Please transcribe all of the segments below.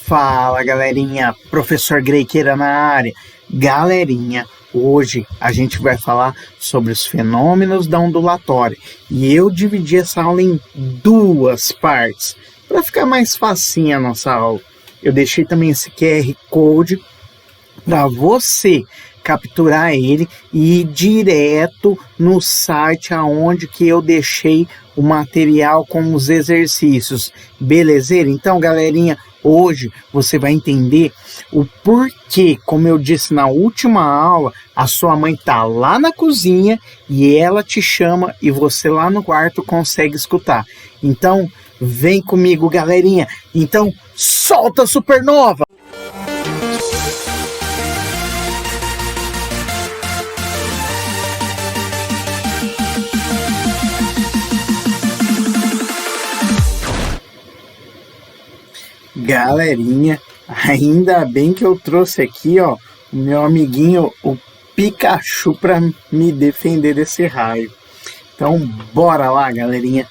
Fala galerinha, Professor Greikeira na área. Galerinha, hoje a gente vai falar sobre os fenômenos da ondulatória e eu dividi essa aula em duas partes para ficar mais facinha a nossa aula. Eu deixei também esse QR Code para você capturar ele e ir direto no site aonde que eu deixei o material com os exercícios, belezeira? Então galerinha, hoje você vai entender o porquê, como eu disse na última aula, a sua mãe tá lá na cozinha e ela te chama e você lá no quarto consegue escutar. Então vem comigo galerinha, então solta a supernova! Galerinha, ainda bem que eu trouxe aqui, ó, o meu amiguinho, o Pikachu, para me defender desse raio. Então, bora lá, galerinha.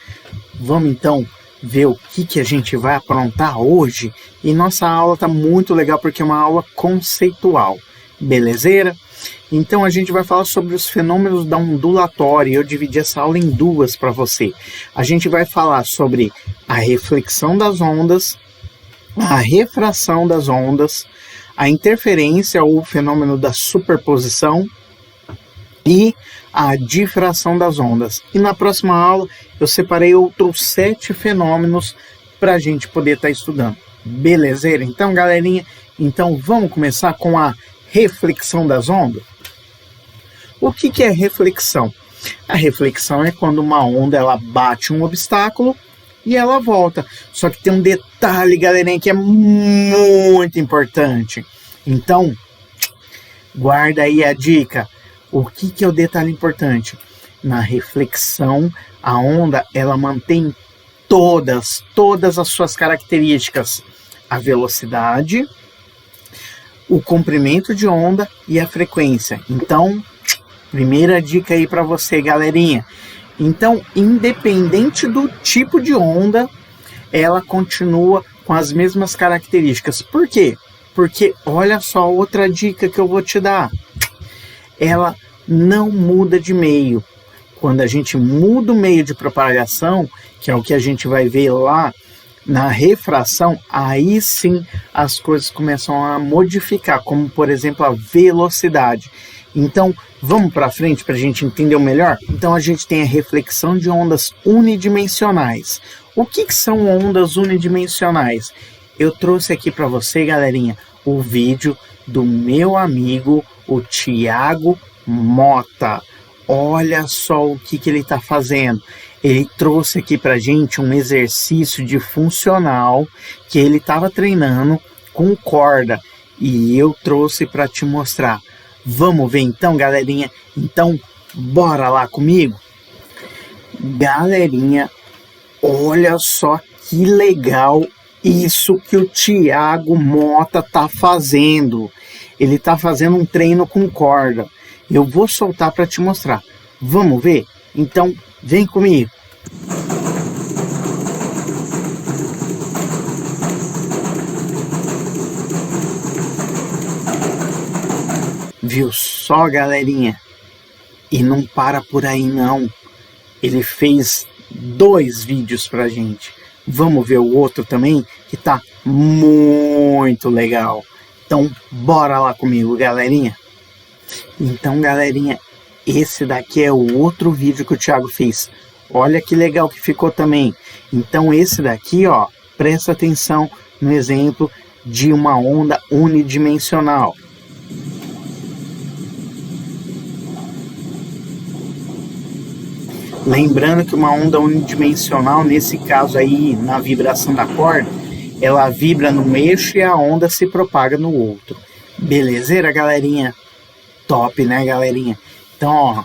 Vamos então ver o que a gente vai aprontar hoje. E nossa aula tá muito legal porque é uma aula conceitual, belezeira? Então a gente vai falar sobre os fenômenos da ondulatória. Eu dividi essa aula em duas para você. A gente vai falar sobre a reflexão das ondas, a refração das ondas, a interferência ou fenômeno da superposição e a difração das ondas. E na próxima aula eu separei outros 7 fenômenos para a gente poder estar estudando. Belezeira? Então galerinha, então vamos começar com a reflexão das ondas? O que é reflexão? A reflexão é quando uma onda ela bate um obstáculo e ela volta. Só que tem um detalhe, galerinha, que é muito importante. Então, guarda aí a dica. O que é o detalhe importante? Na reflexão, a onda, ela mantém todas as suas características. A velocidade, o comprimento de onda e a frequência. Então, primeira dica aí para você, galerinha. Então, independente do tipo de onda, ela continua com as mesmas características. Por quê? Porque olha só outra dica que eu vou te dar. Ela não muda de meio. Quando a gente muda o meio de propagação, que é o que a gente vai ver lá na refração, aí sim as coisas começam a modificar, como por exemplo a velocidade. Então, vamos para frente para a gente entender melhor? Então, a gente tem a reflexão de ondas unidimensionais. O que são ondas unidimensionais? Eu trouxe aqui para você, galerinha, o vídeo do meu amigo, o Thiago Mota. Olha só o que ele está fazendo. Ele trouxe aqui para a gente um exercício de funcional que ele estava treinando com corda. E eu trouxe para te mostrar. Vamos ver então, galerinha? Então, bora lá comigo? Galerinha, olha só que legal isso que o Thiago Mota tá fazendo. Ele tá fazendo um treino com corda. Eu vou soltar para te mostrar. Vamos ver? Então, vem comigo. Viu só, galerinha? E não para por aí não. Ele fez 2 vídeos pra gente. Vamos ver o outro também, que tá muito legal. Então, bora lá comigo, galerinha. Então, galerinha, esse daqui é o outro vídeo que o Thiago fez. Olha que legal que ficou também. Então, esse daqui, ó, presta atenção no exemplo de uma onda unidimensional. Lembrando que uma onda unidimensional, nesse caso aí, na vibração da corda, ela vibra num eixo e a onda se propaga no outro. Belezeira, galerinha? Top, né, galerinha? Então, ó,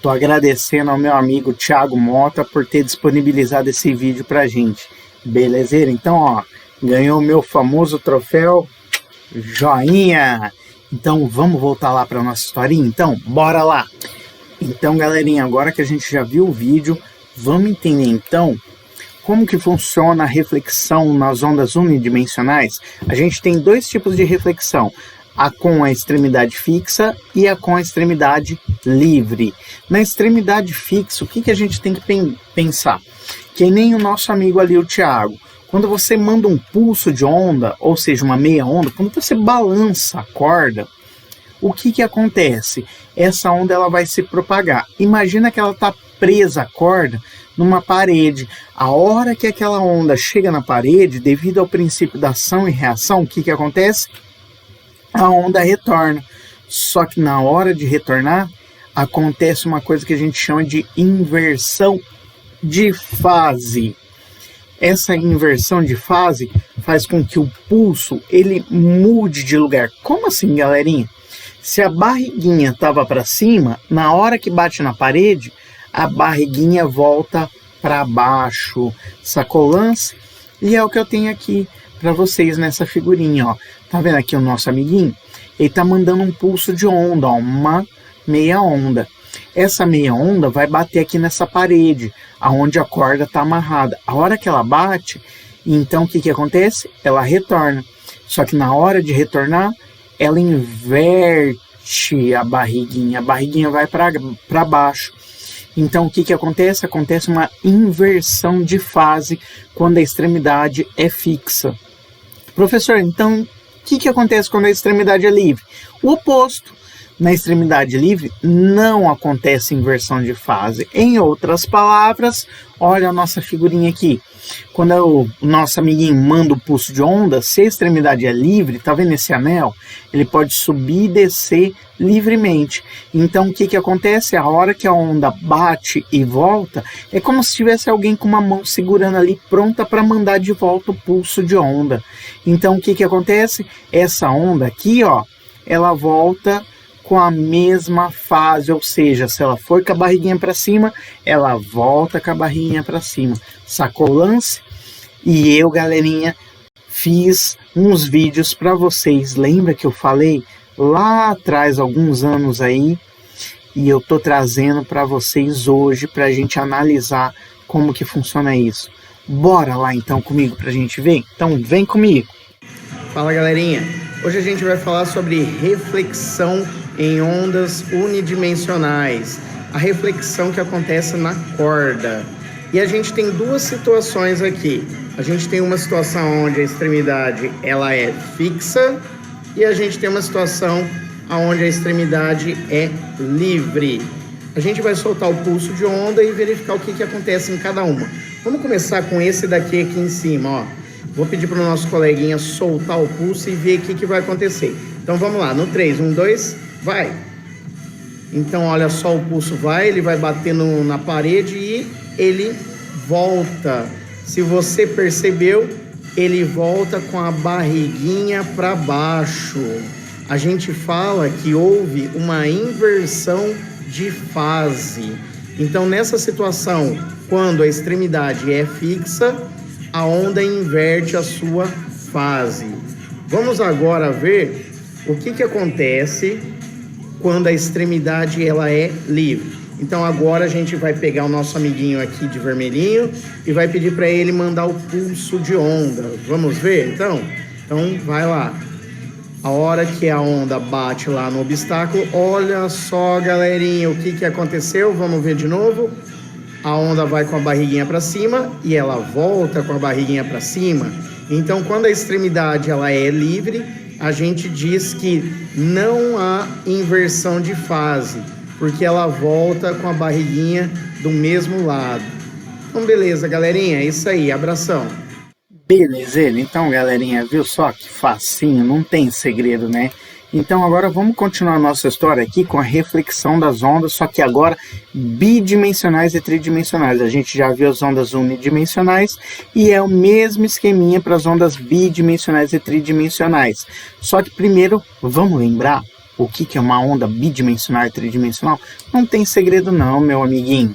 tô agradecendo ao meu amigo Thiago Mota por ter disponibilizado esse vídeo pra gente. Belezeira? Então, ó, ganhou o meu famoso troféu joinha. Então, vamos voltar lá pra nossa historinha? Então, bora lá! Então, galerinha, agora que a gente já viu o vídeo, vamos entender então como que funciona a reflexão nas ondas unidimensionais? A gente tem dois tipos de reflexão, a com a extremidade fixa e a com a extremidade livre. Na extremidade fixa, o que a gente tem que pensar? Que nem o nosso amigo ali, o Thiago. Quando você manda um pulso de onda, ou seja, uma meia onda, quando você balança a corda, o que acontece? Essa onda ela vai se propagar. Imagina que ela está presa a corda numa parede. A hora que aquela onda chega na parede, devido ao princípio da ação e reação, o que acontece? A onda retorna. Só que na hora de retornar, acontece uma coisa que a gente chama de inversão de fase. Essa inversão de fase faz com que o pulso ele mude de lugar. Como assim, galerinha? Se a barriguinha estava para cima, na hora que bate na parede, a barriguinha volta para baixo. Sacou o lance? E é o que eu tenho aqui para vocês nessa figurinha, ó. Tá vendo aqui o nosso amiguinho? Ele tá mandando um pulso de onda, ó, uma meia onda. Essa meia onda vai bater aqui nessa parede, aonde a corda tá amarrada. A hora que ela bate, então o que acontece? Ela retorna. Só que na hora de retornar, ela inverte a barriguinha vai para baixo. Então o que acontece? Acontece uma inversão de fase quando a extremidade é fixa. Professor, então o que acontece quando a extremidade é livre? O oposto. Na extremidade livre não acontece inversão de fase. Em outras palavras, olha a nossa figurinha aqui. Quando o nosso amiguinho manda o pulso de onda, se a extremidade é livre, tá vendo esse anel? Ele pode subir e descer livremente. Então o que acontece? A hora que a onda bate e volta, é como se tivesse alguém com uma mão segurando ali, pronta para mandar de volta o pulso de onda. Então o que acontece? Essa onda aqui, ó, ela volta com a mesma fase, ou seja, se ela for com a barriguinha para cima, ela volta com a barriguinha para cima. Sacou o lance? E eu, galerinha, fiz uns vídeos para vocês. Lembra que eu falei lá atrás, alguns anos aí, e eu tô trazendo para vocês hoje para a gente analisar como que funciona isso. Bora lá então comigo para a gente ver? Então vem comigo. Fala, galerinha. Hoje a gente vai falar sobre reflexão em ondas unidimensionais, a reflexão que acontece na corda. E a gente tem duas situações aqui. A gente tem uma situação onde a extremidade ela é fixa e a gente tem uma situação onde a extremidade é livre. A gente vai soltar o pulso de onda e verificar o que acontece em cada uma. Vamos começar com esse daqui aqui em cima, ó. Vou pedir para o nosso coleguinha soltar o pulso e ver o que vai acontecer. Então vamos lá, no 3, 1, 2, vai! Então olha só, o pulso vai, ele vai bater na parede e ele volta. Se você percebeu, ele volta com a barriguinha para baixo. A gente fala que houve uma inversão de fase. Então nessa situação, quando a extremidade é fixa, a onda inverte a sua fase. Vamos agora ver o que acontece quando a extremidade ela é livre. Então agora a gente vai pegar o nosso amiguinho aqui de vermelhinho e vai pedir para ele mandar o pulso de onda. Vamos ver então? Então vai lá. A hora que a onda bate lá no obstáculo, olha só, galerinha, o que aconteceu? Vamos ver de novo. A onda vai com a barriguinha para cima e ela volta com a barriguinha para cima. Então, quando a extremidade ela é livre, a gente diz que não há inversão de fase, porque ela volta com a barriguinha do mesmo lado. Então, beleza, galerinha, é isso aí, abração. Beleza, então, galerinha, viu só que facinho, não tem segredo, né? Então agora vamos continuar a nossa história aqui com a reflexão das ondas, só que agora bidimensionais e tridimensionais. A gente já viu as ondas unidimensionais e é o mesmo esqueminha para as ondas bidimensionais e tridimensionais. Só que primeiro vamos lembrar o que é uma onda bidimensional e tridimensional? Não tem segredo não, meu amiguinho.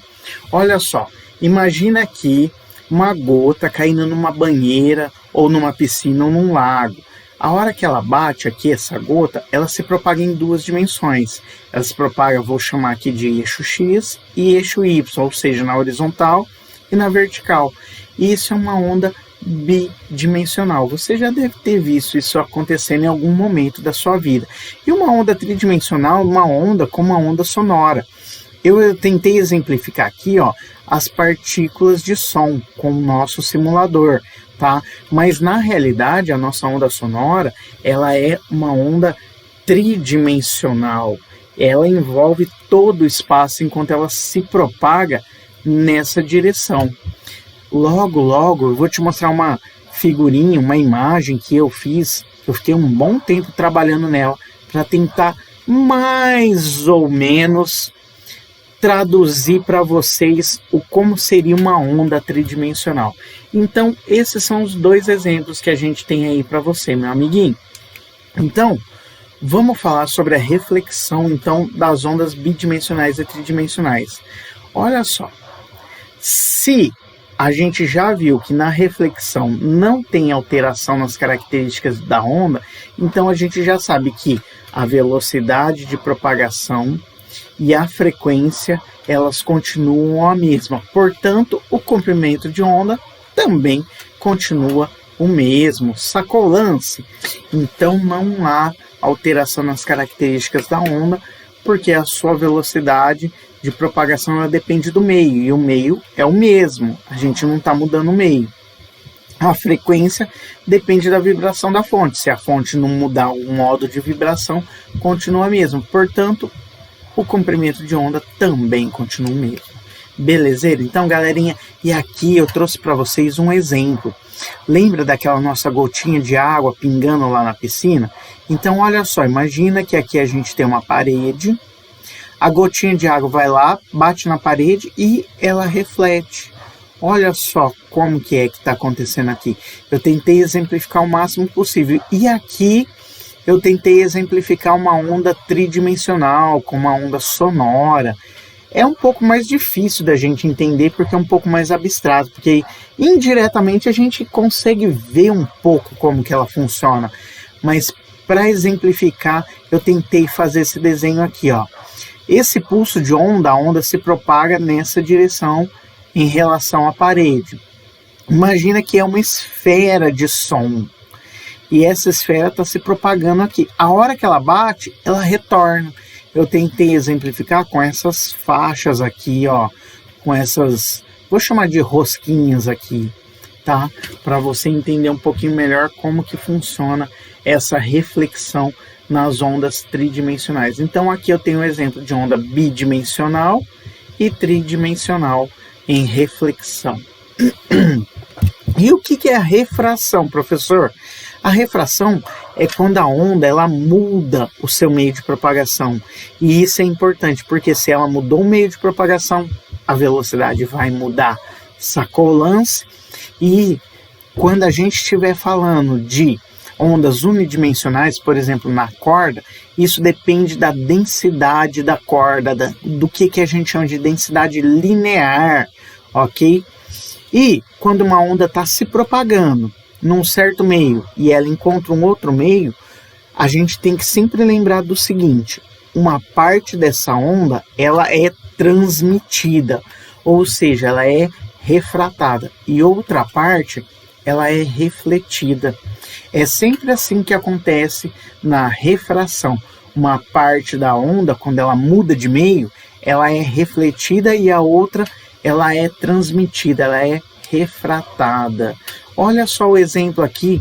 Olha só, imagina aqui uma gota caindo numa banheira ou numa piscina ou num lago. A hora que ela bate aqui, essa gota, ela se propaga em duas dimensões. Ela se propaga, vou chamar aqui de eixo X e eixo Y, ou seja, na horizontal e na vertical. E isso é uma onda bidimensional. Você já deve ter visto isso acontecendo em algum momento da sua vida. E uma onda tridimensional, uma onda como uma onda sonora. Eu tentei exemplificar aqui, ó, as partículas de som com o nosso simulador, tá? Mas na realidade a nossa onda sonora, ela é uma onda tridimensional. Ela envolve todo o espaço enquanto ela se propaga nessa direção. Logo, logo, eu vou te mostrar uma figurinha, uma imagem que eu fiz. Eu fiquei um bom tempo trabalhando nela para tentar mais ou menos traduzir para vocês como seria uma onda tridimensional. Então, esses são os dois exemplos que a gente tem aí para você, meu amiguinho. Então, vamos falar sobre a reflexão então das ondas bidimensionais e tridimensionais. Olha só, se a gente já viu que na reflexão não tem alteração nas características da onda, então a gente já sabe que a velocidade de propagação e a frequência, elas continuam a mesma. Portanto, o comprimento de onda também continua o mesmo. Sacou o lance? Então não há alteração nas características da onda, porque a sua velocidade de propagação ela depende do meio, e o meio é o mesmo. A gente não está mudando o meio. A frequência depende da vibração da fonte. Se a fonte não mudar o modo de vibração, continua a mesma. Portanto, o comprimento de onda também continua o mesmo. Belezeira? Então, galerinha, e aqui eu trouxe para vocês um exemplo. Lembra daquela nossa gotinha de água pingando lá na piscina? Então, olha só, imagina que aqui a gente tem uma parede, a gotinha de água vai lá, bate na parede e ela reflete. Olha só como que está acontecendo aqui. Eu tentei exemplificar o máximo possível. E aqui eu tentei exemplificar uma onda tridimensional, com uma onda sonora. É um pouco mais difícil da gente entender, porque é um pouco mais abstrato, porque indiretamente a gente consegue ver um pouco como que ela funciona. Mas para exemplificar, eu tentei fazer esse desenho aqui, ó. Esse pulso de onda, a onda se propaga nessa direção em relação à parede. Imagina que é uma esfera de som. E essa esfera está se propagando aqui. A hora que ela bate, ela retorna. Eu tentei exemplificar com essas faixas aqui, ó, com essas, vou chamar de rosquinhas aqui, tá? Para você entender um pouquinho melhor como que funciona essa reflexão nas ondas tridimensionais. Então aqui eu tenho um exemplo de onda bidimensional e tridimensional em reflexão. E o que é a refração, professor? A refração é quando a onda ela muda o seu meio de propagação. E isso é importante, porque se ela mudou o meio de propagação, a velocidade vai mudar. Sacou o lance? E quando a gente estiver falando de ondas unidimensionais, por exemplo, na corda, isso depende da densidade da corda, do que a gente chama de densidade linear, ok? E quando uma onda está se propagando num certo meio e ela encontra um outro meio, a gente tem que sempre lembrar do seguinte: uma parte dessa onda ela é transmitida, ou seja, ela é refratada, e outra parte ela é refletida. É sempre assim que acontece na refração. Uma parte da onda, quando ela muda de meio, ela é refletida e a outra ela é transmitida, ela é refratada. Olha só o exemplo aqui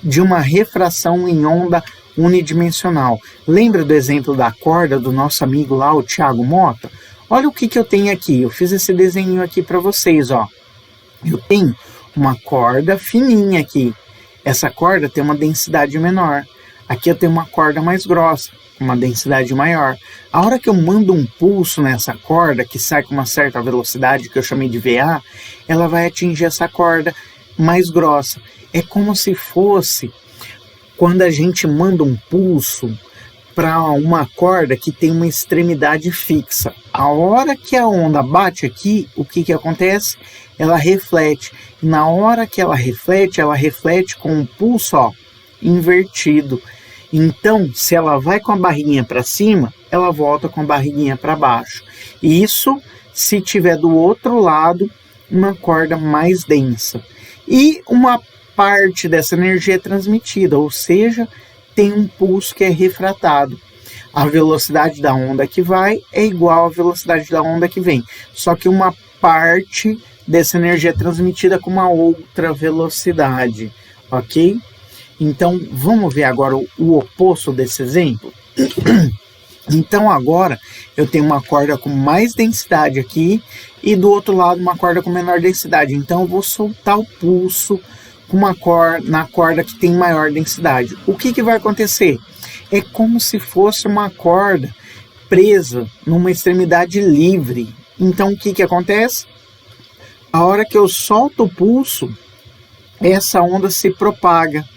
de uma refração em onda unidimensional. Lembra do exemplo da corda do nosso amigo lá, o Thiago Mota? Olha o que eu tenho aqui. Eu fiz esse desenho aqui para vocês, ó. Eu tenho uma corda fininha aqui. Essa corda tem uma densidade menor. Aqui eu tenho uma corda mais grossa, uma densidade maior. A hora que eu mando um pulso nessa corda, que sai com uma certa velocidade, que eu chamei de VA, ela vai atingir essa corda mais grossa. É como se fosse quando a gente manda um pulso para uma corda que tem uma extremidade fixa. A hora que a onda bate aqui, o que acontece? Ela reflete. Na hora que ela reflete com um pulso, ó, invertido. Então, se ela vai com a barriguinha para cima, ela volta com a barriguinha para baixo. E isso, se tiver do outro lado, uma corda mais densa. E uma parte dessa energia é transmitida, ou seja, tem um pulso que é refratado. A velocidade da onda que vai é igual à velocidade da onda que vem, só que uma parte dessa energia é transmitida com uma outra velocidade, ok? Então, vamos ver agora o oposto desse exemplo? Então, agora, eu tenho uma corda com mais densidade aqui e do outro lado uma corda com menor densidade. Então, eu vou soltar o pulso com na corda que tem maior densidade. O que vai acontecer? É como se fosse uma corda presa numa extremidade livre. Então, o que acontece? A hora que eu solto o pulso, essa onda se propaga.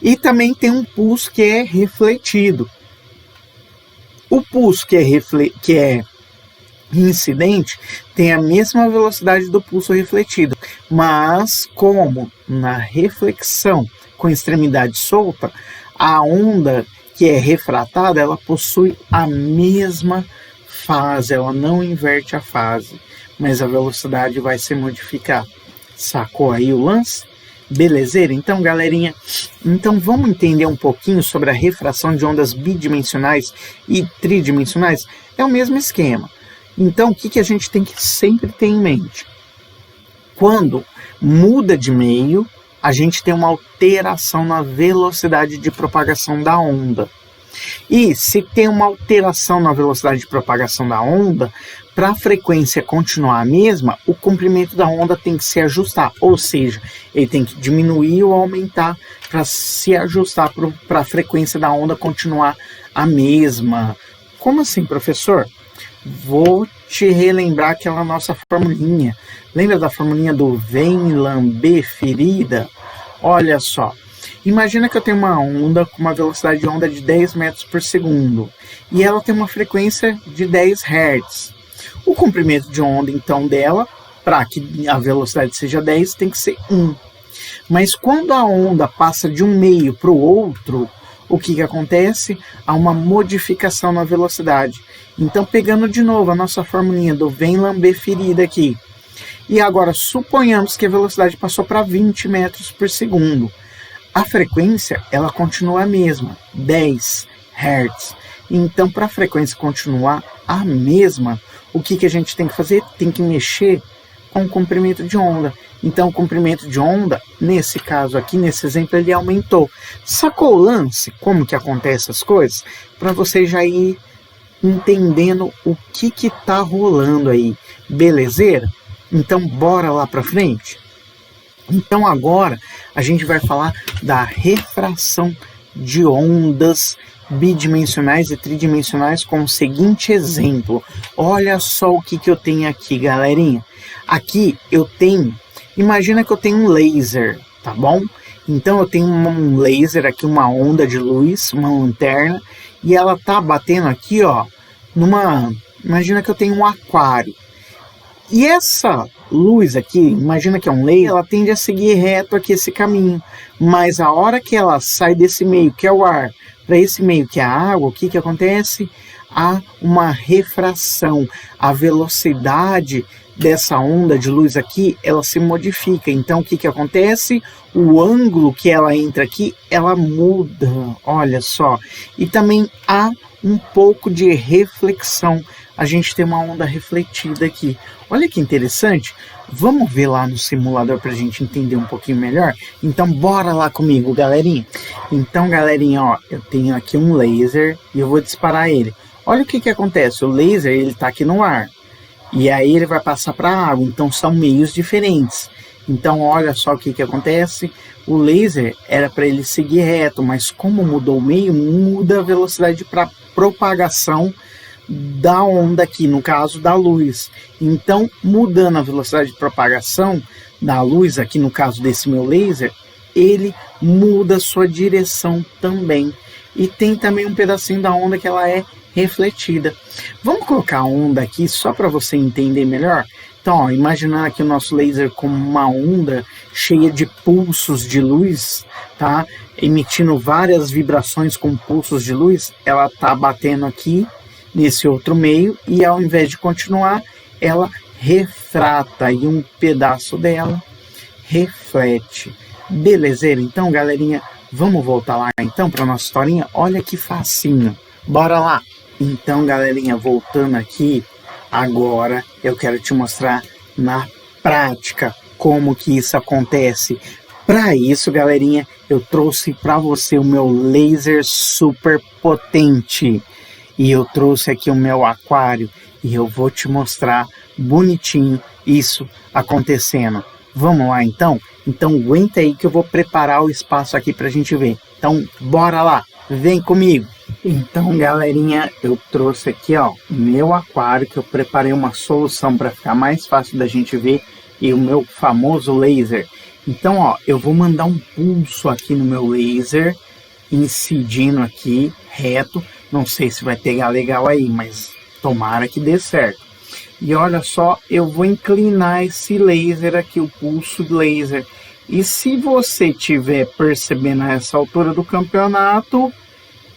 E também tem um pulso que é refletido. O pulso que é incidente tem a mesma velocidade do pulso refletido, mas como na reflexão com extremidade solta, a onda que é refratada, ela possui a mesma fase, ela não inverte a fase, mas a velocidade vai se modificar. Sacou aí o lance? Belezeira? Então, galerinha, vamos entender um pouquinho sobre a refração de ondas bidimensionais e tridimensionais? É o mesmo esquema. Então, o que a gente tem que sempre ter em mente? Quando muda de meio, a gente tem uma alteração na velocidade de propagação da onda. E se tem uma alteração na velocidade de propagação da onda, para a frequência continuar a mesma, o comprimento da onda tem que se ajustar, ou seja, ele tem que diminuir ou aumentar para se ajustar para a frequência da onda continuar a mesma. Como assim, professor? Vou te relembrar aquela nossa formulinha. Lembra da formulinha do vem lamber ferida? Olha só. Imagina que eu tenho uma onda com uma velocidade de onda de 10 metros por segundo e ela tem uma frequência de 10 Hz. O comprimento de onda, então, dela, para que a velocidade seja 10, tem que ser 1. Mas quando a onda passa de um meio para o outro, o que acontece? Há uma modificação na velocidade. Então, pegando de novo a nossa formulinha do vem lamber ferida aqui. E agora, suponhamos que a velocidade passou para 20 metros por segundo. A frequência, ela continua a mesma, 10 Hz. Então, para a frequência continuar a mesma, o que a gente tem que fazer? Tem que mexer com o comprimento de onda. Então, o comprimento de onda, nesse caso aqui, nesse exemplo, ele aumentou. Sacou o lance? Como que acontecem as coisas? Para você já ir entendendo o que está rolando aí. Belezeira? Então, bora lá para frente? Então, agora, a gente vai falar da refração de ondas bidimensionais e tridimensionais com o seguinte exemplo. Olha só o que eu tenho aqui, galerinha. Aqui eu tenho, imagina que eu tenho um laser, tá bom? Então eu tenho um laser aqui, uma onda de luz, uma lanterna, e ela tá batendo aqui, ó, imagina que eu tenho um aquário. E essa luz aqui, imagina que é um laser, ela tende a seguir reto aqui esse caminho, mas a hora que ela sai desse meio, que é o ar, para esse meio que é a água, o que acontece? Há uma refração. A velocidade dessa onda de luz aqui, ela se modifica. Então, o que acontece? O ângulo que ela entra aqui, ela muda. Olha só. E também há um pouco de reflexão. A gente tem uma onda refletida aqui. Olha que interessante. Vamos ver lá no simulador para a gente entender um pouquinho melhor? Então, bora lá comigo, galerinha. Então, galerinha, ó, eu tenho aqui um laser e eu vou disparar ele. Olha o que acontece. O laser, ele está aqui no ar. E aí ele vai passar para a água. Então, são meios diferentes. Então, olha só o que acontece. O laser era para ele seguir reto, mas como mudou o meio, muda a velocidade para propagação da onda aqui, no caso da luz. Então, mudando a velocidade de propagação da luz, aqui no caso desse meu laser, ele muda a sua direção também. E tem também um pedacinho da onda que ela é refletida. Vamos colocar a onda aqui só para você entender melhor? Então, ó, imaginar aqui o nosso laser como uma onda cheia de pulsos de luz, tá? Emitindo várias vibrações com pulsos de luz, ela tá batendo aqui nesse outro meio, e ao invés de continuar, ela refrata aí um pedaço dela, reflete. Belezeira? Então, galerinha, vamos voltar lá então para nossa historinha? Olha que facinho. Bora lá! Então, galerinha, voltando aqui, agora eu quero te mostrar na prática como que isso acontece. Para isso, galerinha, eu trouxe para você o meu laser super potente. E eu trouxe aqui o meu aquário e eu vou te mostrar bonitinho isso acontecendo. Vamos lá então? Então aguenta aí que eu vou preparar o espaço aqui pra gente ver. Então bora lá, vem comigo. Então galerinha, eu trouxe aqui ó, meu aquário que eu preparei uma solução para ficar mais fácil da gente ver e o meu famoso laser. Então ó, eu vou mandar um pulso aqui no meu laser, incidindo aqui reto. Não sei se vai pegar legal aí, mas tomara que dê certo. E olha só, eu vou inclinar esse laser aqui, o pulso laser. E se você estiver percebendo a essa altura do campeonato,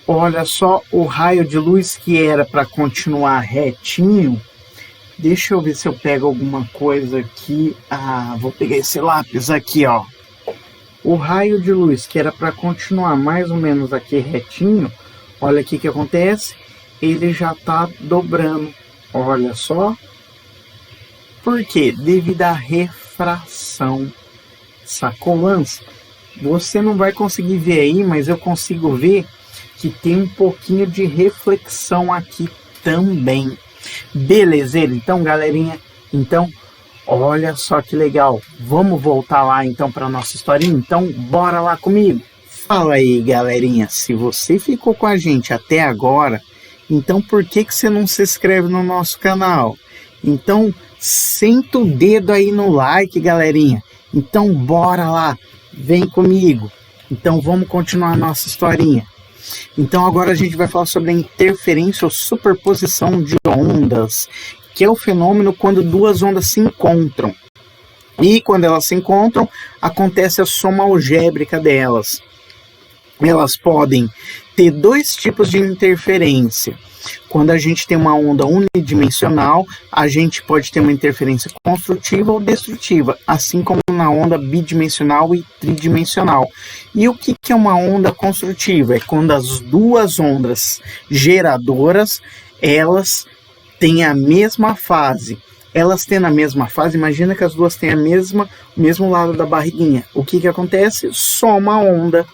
olha só o raio de luz que era para continuar retinho. Deixa eu ver se eu pego alguma coisa aqui. Ah, vou pegar esse lápis aqui, ó. O raio de luz que era para continuar mais ou menos aqui retinho, olha aqui o que acontece. Ele já está dobrando. Olha só. Por quê? Devido à refração. Sacou, Lance? Você não vai conseguir ver aí, mas eu consigo ver que tem um pouquinho de reflexão aqui também. Belezeira? Então, galerinha, então, olha só que legal. Vamos voltar lá então para nossa historinha? Então, bora lá comigo. Fala aí, galerinha, se você ficou com a gente até agora, então por que você não se inscreve no nosso canal? Então, senta o dedo aí no like, galerinha. Então, bora lá, vem comigo. Então, vamos continuar a nossa historinha. Então, agora a gente vai falar sobre a interferência ou superposição de ondas, que é o fenômeno quando duas ondas se encontram. E quando elas se encontram, acontece a soma algébrica delas. Elas podem ter dois tipos de interferência. Quando a gente tem uma onda unidimensional, a gente pode ter uma interferência construtiva ou destrutiva, assim como na onda bidimensional e tridimensional. E o que é uma onda construtiva? É quando as duas ondas geradoras, elas têm a mesma fase. Elas tendo a mesma fase, imagina que as duas têm o mesmo lado da barriguinha. O que acontece? Soma a onda.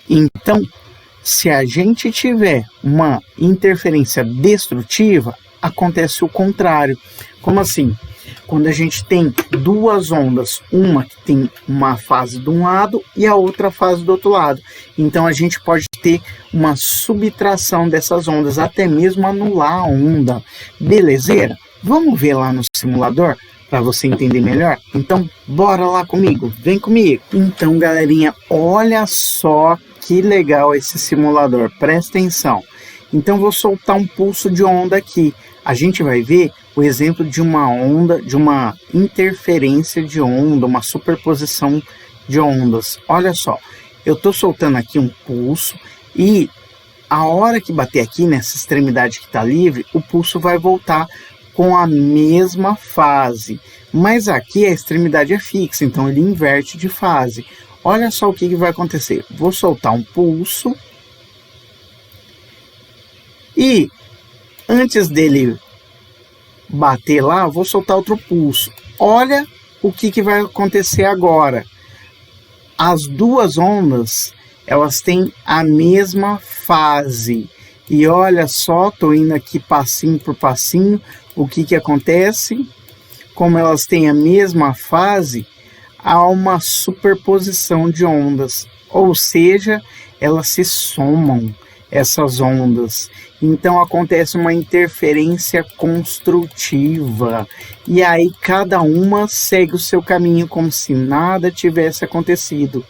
Então, se a gente tiver uma interferência destrutiva, acontece o contrário. Como assim? Quando a gente tem duas ondas, uma que tem uma fase de um lado e a outra fase do outro lado. Então a gente pode ter uma subtração dessas ondas, até mesmo anular a onda. Belezeira? Vamos ver lá no simulador para você entender melhor? Então bora lá comigo, vem comigo. Então galerinha, olha só que legal esse simulador, presta atenção. Então vou soltar um pulso de onda aqui. A gente vai ver o exemplo de uma onda, de uma interferência de onda, uma superposição de ondas. Olha só, eu estou soltando aqui um pulso e a hora que bater aqui nessa extremidade que está livre, o pulso vai voltar com a mesma fase. Mas aqui a extremidade é fixa, então ele inverte de fase. Olha só o que vai acontecer. Vou soltar um pulso. E antes dele bater lá, vou soltar outro pulso. Olha o que vai acontecer agora. As duas ondas, elas têm a mesma fase. E olha só, estou indo aqui passinho por passinho. O que acontece? Como elas têm a mesma fase, há uma superposição de ondas, ou seja, elas se somam, essas ondas. Então acontece uma interferência construtiva, e aí cada uma segue o seu caminho como se nada tivesse acontecido.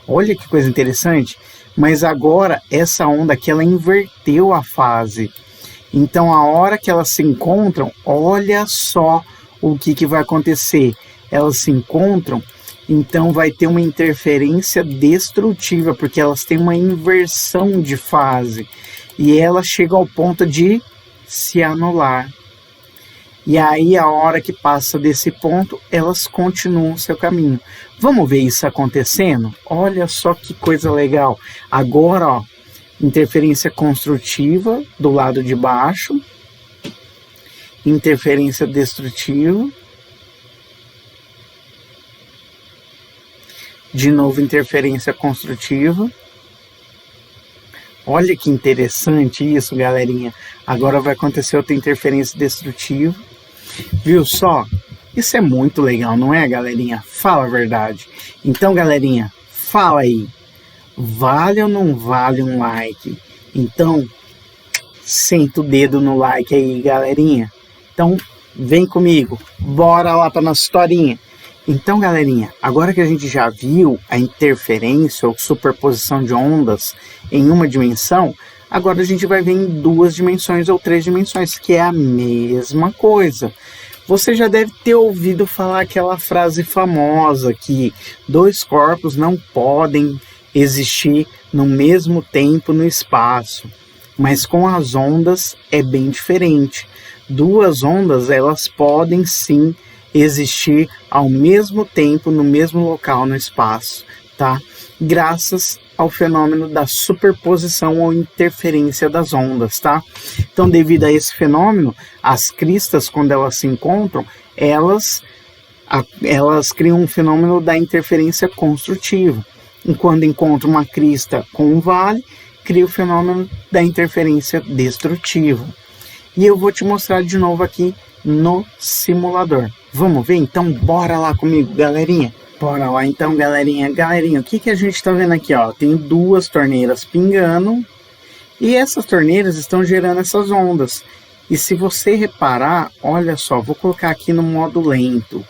Olha que coisa interessante, mas agora essa onda aqui, ela inverteu a fase. Então a hora que elas se encontram, olha só o que vai acontecer. Elas se encontram, então vai ter uma interferência destrutiva, porque elas têm uma inversão de fase. E ela chega ao ponto de se anular. E aí, a hora que passa desse ponto, elas continuam seu caminho. Vamos ver isso acontecendo? Olha só que coisa legal. Agora, ó, interferência construtiva do lado de baixo, interferência destrutiva, de novo interferência construtiva. Olha que interessante isso, galerinha. Agora vai acontecer outra interferência destrutiva. Viu só? Isso é muito legal, não é, galerinha? Fala a verdade. Então, galerinha, fala aí. Vale ou não vale um like? Então, senta o dedo no like aí, galerinha. Então, vem comigo. Bora lá para nossa historinha. Então, galerinha, agora que a gente já viu a interferência ou superposição de ondas em uma dimensão, agora a gente vai ver em 2 dimensões ou 3 dimensões, que é a mesma coisa. Você já deve ter ouvido falar aquela frase famosa que 2 corpos não podem existir no mesmo tempo no espaço, mas com as ondas é bem diferente. 2 ondas, elas podem sim existir ao mesmo tempo no mesmo local no espaço, tá? Graças ao fenômeno da superposição ou interferência das ondas, tá? Então, devido a esse fenômeno, as cristas, quando elas se encontram, elas criam um fenômeno da interferência construtiva. E quando encontra uma crista com um vale, cria o fenômeno da interferência destrutiva. E eu vou te mostrar de novo aqui no simulador. Vamos ver? Então, bora lá comigo, galerinha. Bora lá então, galerinha. Galerinha, o que a gente tá vendo aqui, ó? Tem 2 torneiras pingando e essas torneiras estão gerando essas ondas. E se você reparar, olha só, vou colocar aqui no modo lento.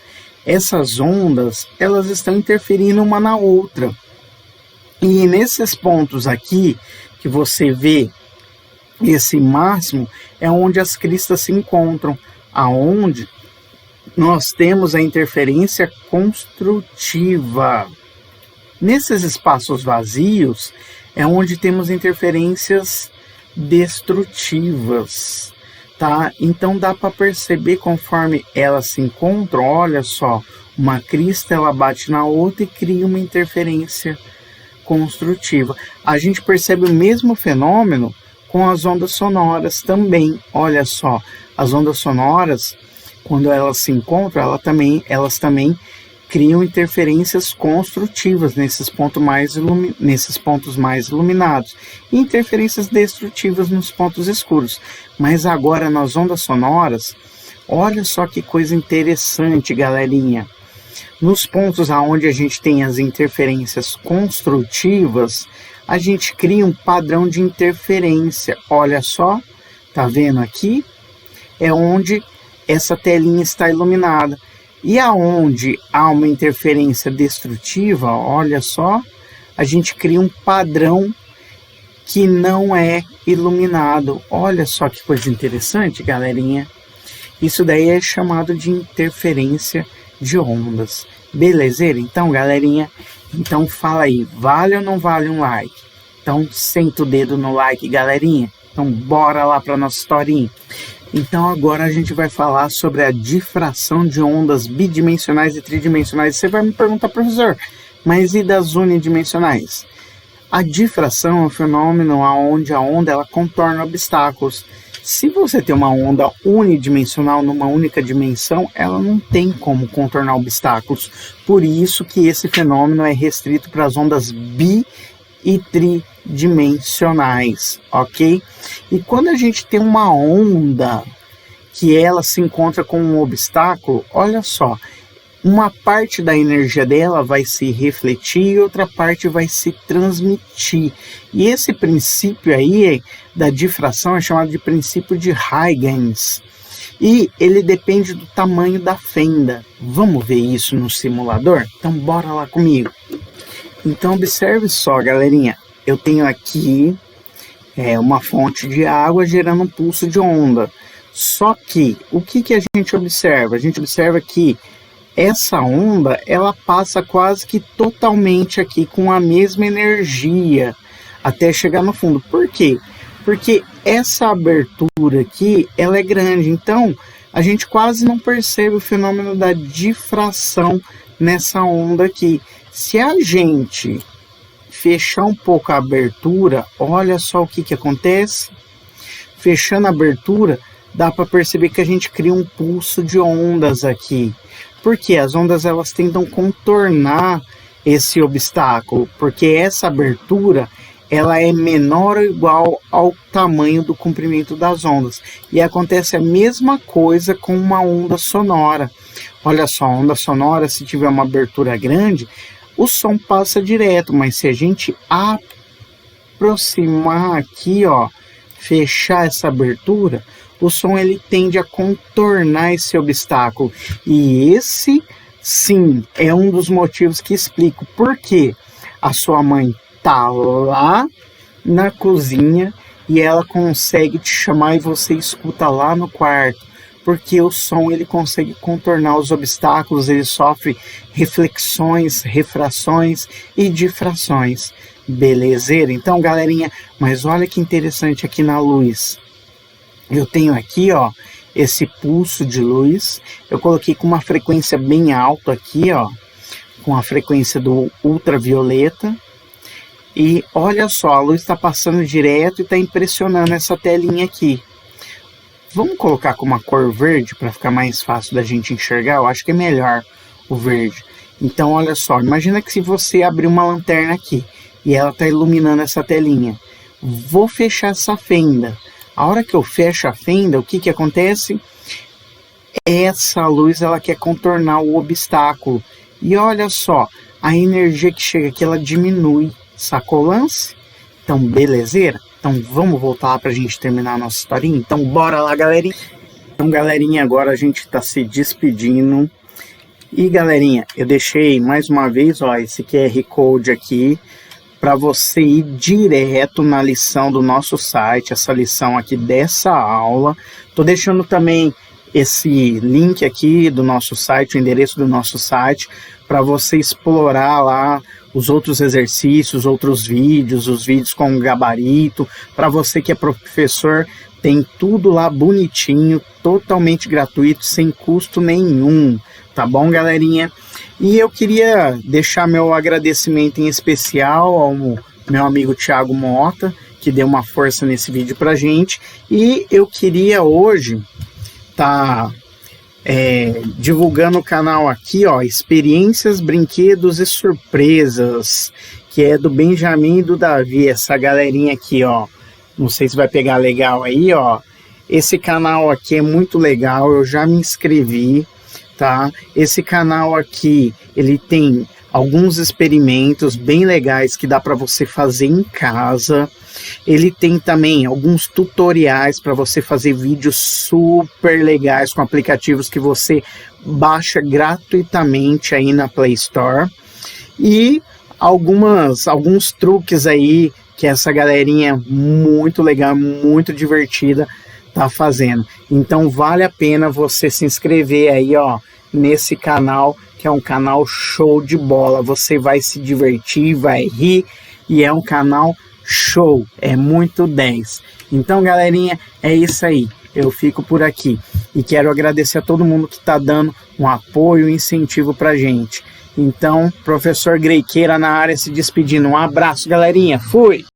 Essas ondas, elas estão interferindo uma na outra. E nesses pontos aqui, que você vê esse máximo, é onde as cristas se encontram, aonde nós temos a interferência construtiva. Nesses espaços vazios é onde temos interferências destrutivas, tá? Então dá para perceber conforme elas se encontram, olha só, uma crista ela bate na outra e cria uma interferência construtiva. A gente percebe o mesmo fenômeno com as ondas sonoras também. Olha só, as ondas sonoras, quando elas se encontram, elas também criam interferências construtivas nesses pontos mais iluminados e interferências destrutivas nos pontos escuros. Mas agora nas ondas sonoras, olha só que coisa interessante, galerinha. Nos pontos aonde a gente tem as interferências construtivas, a gente cria um padrão de interferência. Olha só, tá vendo aqui? É onde essa telinha está iluminada. E aonde há uma interferência destrutiva, olha só, a gente cria um padrão que não é iluminado. Olha só que coisa interessante, galerinha. Isso daí é chamado de interferência de ondas. Belezeira? Então, galerinha, então fala aí, vale ou não vale um like? Então, senta o dedo no like, galerinha. Então, bora lá para nossa historinha. Então, agora a gente vai falar sobre a difração de ondas bidimensionais e tridimensionais. Você vai me perguntar, professor, mas e das unidimensionais? A difração é um fenômeno onde a onda ela contorna obstáculos. Se você tem uma onda unidimensional numa única dimensão, ela não tem como contornar obstáculos. Por isso que esse fenômeno é restrito para as ondas bi e tridimensionais, ok? E quando a gente tem uma onda que ela se encontra com um obstáculo, olha só, uma parte da energia dela vai se refletir e outra parte vai se transmitir. E esse princípio aí da difração é chamado de princípio de Huygens. E ele depende do tamanho da fenda. Vamos ver isso no simulador? Então bora lá comigo. Então observe só, galerinha. Eu tenho aqui uma fonte de água gerando um pulso de onda. Só que o que a gente observa? A gente observa que essa onda, ela passa quase que totalmente aqui com a mesma energia até chegar no fundo. Por quê? Porque essa abertura aqui, ela é grande. Então, a gente quase não percebe o fenômeno da difração nessa onda aqui. Se a gente fechar um pouco a abertura, olha só o que acontece. Fechando a abertura, dá para perceber que a gente cria um pulso de ondas aqui. Porque as ondas elas tentam contornar esse obstáculo, porque essa abertura ela é menor ou igual ao tamanho do comprimento das ondas. E acontece a mesma coisa com uma onda sonora. Olha só, a onda sonora, se tiver uma abertura grande, o som passa direto, mas se a gente aproximar aqui, ó, fechar essa abertura, o som ele tende a contornar esse obstáculo. E esse, sim, é um dos motivos que explico por que a sua mãe tá lá na cozinha e ela consegue te chamar e você escuta lá no quarto, porque o som ele consegue contornar os obstáculos, ele sofre reflexões, refrações e difrações. Belezeira? Então, galerinha, mas olha que interessante aqui na luz. Eu tenho aqui, ó, esse pulso de luz. Eu coloquei com uma frequência bem alta aqui, ó, com a frequência do ultravioleta. E olha só, a luz está passando direto e está impressionando essa telinha aqui. Vamos colocar com uma cor verde para ficar mais fácil da gente enxergar? Eu acho que é melhor o verde. Então olha só, imagina que se você abrir uma lanterna aqui e ela está iluminando essa telinha. Vou fechar essa fenda. A hora que eu fecho a fenda, o que acontece? Essa luz ela quer contornar o obstáculo. E olha só, a energia que chega aqui ela diminui. Sacou o lance? Então, belezeira? Então, vamos voltar lá pra gente terminar a nossa historinha? Então, bora lá, galerinha! Então, galerinha, agora a gente tá se despedindo. E, galerinha, eu deixei mais uma vez, ó, esse QR Code aqui, para você ir direto na lição do nosso site, essa lição aqui dessa aula. Tô deixando também esse link aqui do nosso site, o endereço do nosso site, para você explorar lá os outros exercícios, outros vídeos, os vídeos com gabarito. Para você que é professor, tem tudo lá bonitinho, totalmente gratuito, sem custo nenhum, tá bom, galerinha? E eu queria deixar meu agradecimento em especial ao meu amigo Thiago Mota, que deu uma força nesse vídeo pra gente. E eu queria hoje divulgando o canal aqui, ó, Experiências, Brinquedos e Surpresas, que é do Benjamin e do Davi, essa galerinha aqui, ó. Não sei se vai pegar legal aí, ó. Esse canal aqui é muito legal, eu já me inscrevi, tá? Esse canal aqui, ele tem alguns experimentos bem legais que dá para você fazer em casa. Ele tem também alguns tutoriais para você fazer vídeos super legais com aplicativos que você baixa gratuitamente aí na Play Store. E alguns truques aí que essa galerinha muito legal, muito divertida tá fazendo. Então vale a pena você se inscrever aí, ó, nesse canal, que é um canal show de bola. Você vai se divertir, vai rir, e é um canal show, é muito 10. Então, galerinha, é isso aí. Eu fico por aqui e quero agradecer a todo mundo que está dando um apoio, um incentivo pra gente. Então, professor Greiqueira na área se despedindo. Um abraço, galerinha. Fui!